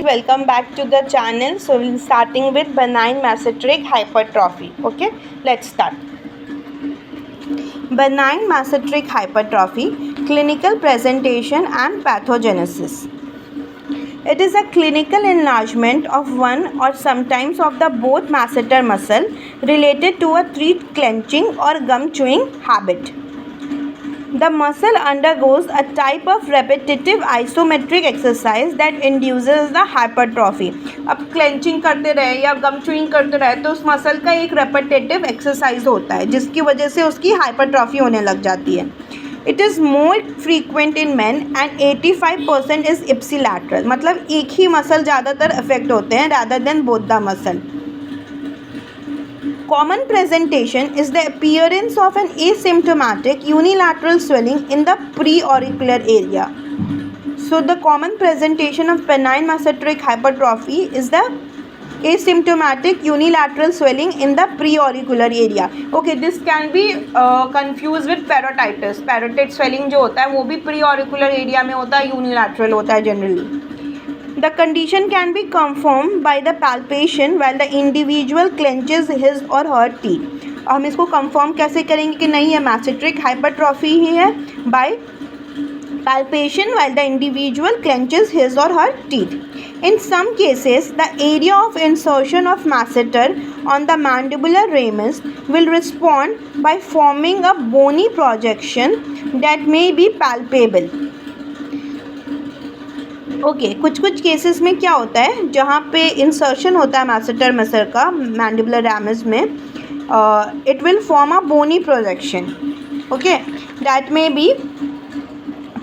Welcome back to the channel. So we'll starting with benign mesenteric hypertrophy. Okay, let's start. Benign mesenteric hypertrophy, clinical presentation and pathogenesis. It is a clinical enlargement of one or sometimes of the both masseter muscle related to a teeth clenching or gum chewing habit. The muscle undergoes a type of repetitive isometric exercise that induces the hypertrophy. अब clenching करते रहे या गम chewing करते रहे तो उस muscle का एक रेपिटेटिव एक्सरसाइज होता है जिसकी वजह से उसकी हाइपरट्रॉफी होने लग जाती है. It is more frequent in man and 85% is ipsilateral. मतलब एक ही मसल ज़्यादातर अफेक्ट होते हैं rather than both the muscle. Common presentation is the appearance of an asymptomatic unilateral swelling in the preauricular area. So the common presentation of benign mesenteric hypertrophy is the asymptomatic unilateral swelling in the preauricular area. Okay, this can be confused with parotitis. Parotid swelling जो होता है वो भी preauricular area में होता है, unilateral होता है generally. The condition can be confirmed by the palpation while the individual clenches his or her teeth. हम इसको confirm कैसे करेंगे कि नहीं ये mesenteric hypertrophy ही है? By palpation while the individual clenches his or her teeth. In some cases, the area of insertion of masseter on the mandibular ramus will respond by forming a bony projection that may be palpable. Okay कुछ cases में क्या होता है जहाँ पे insertion होता है masseter muscle का मैंडिबुलर रैमस में it will form a bony projection. Okay that may be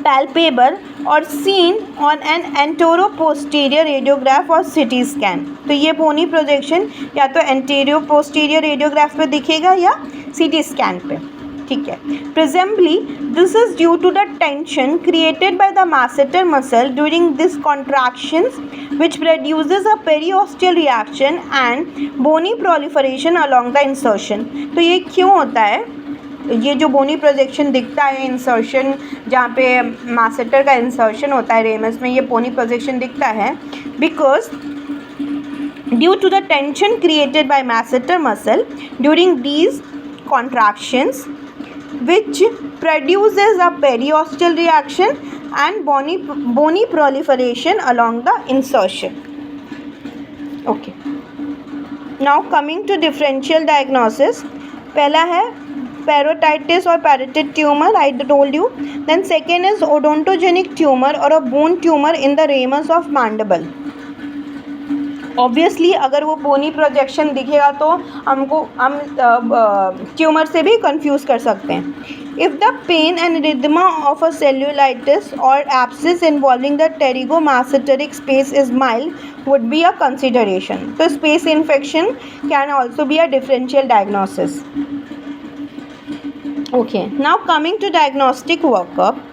palpable और seen on an anteroposterior radiograph और सिटी स्कैन. तो ये बोनी प्रोजेक्शन या तो एंटेरियो पोस्टीरियर रेडियोग्राफ पे दिखेगा या सिटी स्कैन पे. ठीक है. Presumably, this is due to the tension created by the masseter muscle during these contractions, which produces a periosteal reaction and bony proliferation along the insertion. तो ये क्यों होता है? ये जो बोनी प्रोजेक्शन दिखता है इंसर्शन जहाँ पे masseter का इंसर्शन होता है रेमस में ये बोनी प्रोजेक्शन दिखता है because due to the tension created by masseter muscle during these contractions which produces a periosteal reaction and bony proliferation along the insertion. Okay. Now coming to differential diagnosis. पहला है parotitis or parotid tumor, I told you. Then second is odontogenic tumor or a bone tumor in the ramus of mandible. Obviously अगर वो बोनी projection दिखेगा तो हम tumour से भी confuse कर सकते हैं. If the pain and erythema of a cellulitis और abscess involving the pterygomasseteric space is mild would be a consideration. तो space infection can also be a differential diagnosis. Okay now coming to diagnostic workup.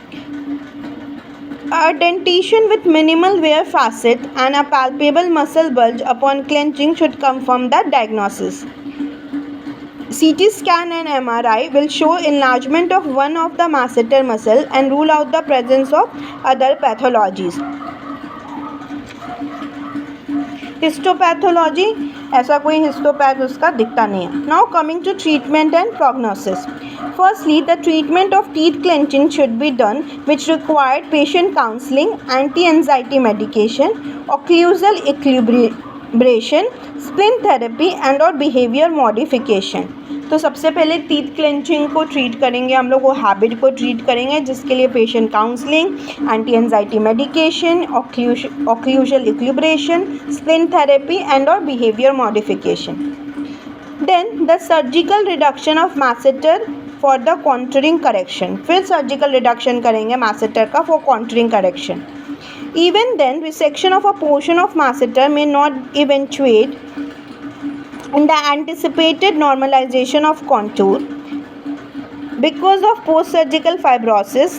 A dentition with minimal wear facet and a palpable muscle bulge upon clenching should confirm that diagnosis. CT scan and MRI will show enlargement of one of the masseter muscle and rule out the presence of other pathologies. Histopathology ऐसा कोई histopath उसका दिखता नहीं है. Now coming to treatment and prognosis. Firstly the treatment of teeth clenching should be done which required patient counselling, anti anxiety medication, occlusal equilibration, splint therapy and और behaviour modification. तो सबसे पहले टीथ क्लेंचिंग को treat करेंगे हम लोग, वो habit को ट्रीट करेंगे जिसके लिए patient counselling, anti anxiety medication, occlusal equilibration, splint therapy and और behaviour modification. Then the surgical reduction of masseter for the contouring correction. फिर सर्जिकल रिडक्शन करेंगे मैसेटर का for contouring correction. Even then, resection of a portion of masseter may not eventuate in the anticipated normalization of contour because of post-surgical fibrosis,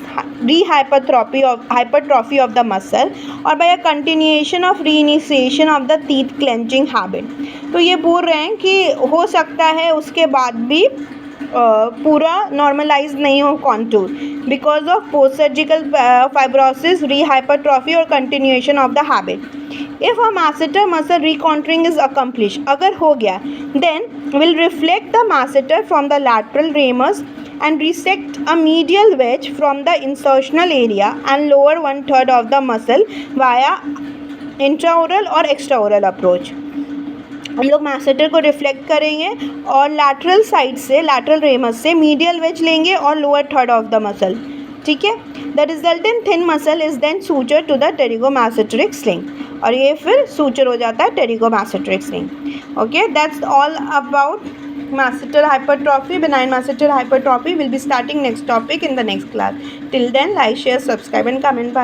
hypertrophy of the muscle, or by a continuation of reinitiation of the teeth clenching habit. तो ये बोल रहे हैं कि हो सकता है उसके बाद भी पूरा नॉर्मलाइज नहीं हो contour because of post surgical fibrosis, rehypertrophy और continuation of the habit. If a masseter muscle recontouring is accomplished, अगर हो गया, then will reflect the masseter from the lateral ramus and resect a medial wedge from the insertional area and lower 1/3 of the muscle via intraoral और extraoral approach. हम लोग masseter को reflect करेंगे और lateral side से, lateral ramus से medial wedge लेंगे और lower third of the muscle. ठीक है. The resultant thin muscle is then suture to the pterygomasseteric sling, और ये फिर सूचर हो जाता है pterygomasseteric sling. Okay, that's all about masseter hypertrophy, benign masseter hypertrophy. Will be starting next topic in the next class. Till then, like, share, subscribe and comment. Bye.